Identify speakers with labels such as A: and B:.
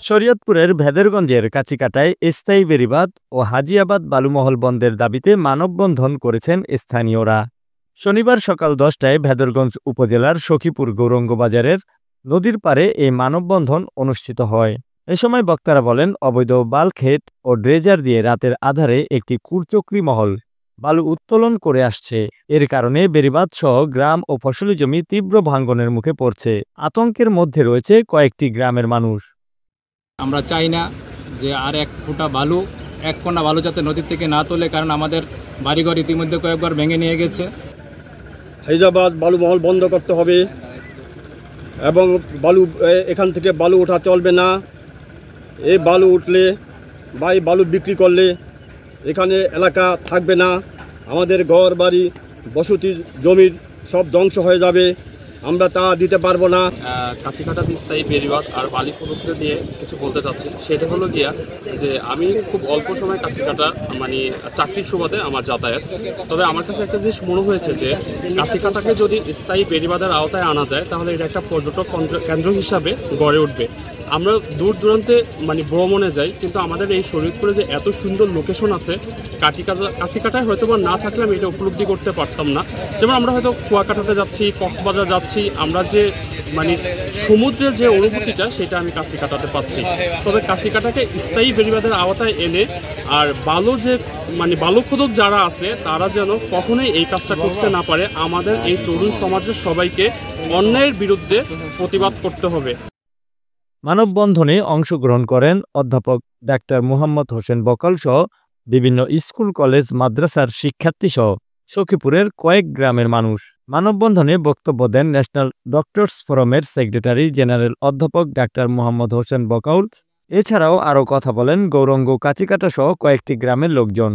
A: শরীয়তপুরের ভেদেরগঞ্জের কাছিকাটায় স্থায়ী বেড়িবাঁধ ও হাজিয়াবাদ বালুমহল বন্ধের দাবিতে মানববন্ধন করেছেন স্থানীয়রা। শনিবার সকাল 10টায় ভেদেরগঞ্জ উপজেলার সখীপুর গৌরঙ্গ বাজারের নদীর পাড়ে এই মানববন্ধন অনুষ্ঠিত হয়। এ সময় বক্তারা বলেন, অবৈধ বালখেত ও ড্রেজার দিয়ে রাতের আধারে একটি কুচক্রী মহল বালু উত্তোলন করে আসছে। এর কারণে বেড়িবাঁধ সহ গ্রাম ও ফসলি জমি তীব্র ভাঙ্গনের মুখে পড়ছে। আতঙ্কের মধ্যে রয়েছে কয়েকটি গ্রামের মানুষ।
B: আমরা চাই না যে আর এক ফুটা বালু, এক কণা বালু যাতে নদীর থেকে না তোলে, কারণ আমাদের বাড়িঘর ইতিমধ্যে কয়েকবার ভেঙে নিয়ে গেছে।
C: হাজিয়াবাদ বালুমহল বন্ধ করতে হবে এবং এখান থেকে বালু ওঠা চলবে না। এই বালু উঠলে বা এই বালু বিক্রি করলে এখানে এলাকা থাকবে না, আমাদের ঘর বাড়ি বসতি জমির সব ধ্বংস হয়ে যাবে, আমরা তা দিতে পারবো না।
D: কাছিকাটা স্থায়ী বেড়িবাঁধ আর বালি পুরুত্ব দিয়ে কিছু বলতে চাচ্ছি। সেটা হলো গিয়া যে আমি খুব অল্প সময় কাছিকাটা মানে চাকরির সুবাদে আমার যাতায়াত। তবে আমার কাছে একটা জিনিস মনে হয়েছে যে কাছিকাটাকে যদি স্থায়ী বেড়িবাঁধের আওতায় আনা যায় তাহলে এটা একটা পর্যটক কেন্দ্র হিসাবে গড়ে উঠবে। আমরা দূর দূরান্তে মানে ভ্রমণে যাই, কিন্তু আমাদের এই শরীয়তপুরে যে এত সুন্দর লোকেশন আছে, কাছিকাটায় হয়তো বা না থাকলে আমি এটা উপলব্ধি করতে পারতাম না। যেমন আমরা হয়তো কুয়াকাটাতে যাচ্ছি, কক্সবাজার যাচ্ছি, আমরা যে মানে সমুদ্রের যে অনুভূতিটা সেটা আমি কাছিকাটাতে পাচ্ছি। তবে কাছিকাটাকে স্থায়ী বেড়িবাঁধের আওতায় এনে আর বালু খোদক যারা আছে তারা যেন কখনোই এই কাজটা করতে না পারে। আমাদের এই তরুণ সমাজের সবাইকে অন্যায়ের বিরুদ্ধে প্রতিবাদ করতে হবে।
A: মানববন্ধনে অংশগ্রহণ করেন অধ্যাপক ডাক্তার মুহাম্মদ হোসেন বকাল সহ বিভিন্ন স্কুল কলেজ মাদ্রাসার শিক্ষার্থী সহ সখীপুরের কয়েক গ্রামের মানুষ। মানববন্ধনে বক্তব্য দেন ন্যাশনাল ডক্টরস ফোরামের সেক্রেটারি জেনারেল অধ্যাপক ডাক্তার মুহাম্মদ হোসেন বকাউল। এছাড়াও আরও কথা বলেন গৌরঙ্গ কাছিকাটা সহ কয়েকটি গ্রামের লোকজন।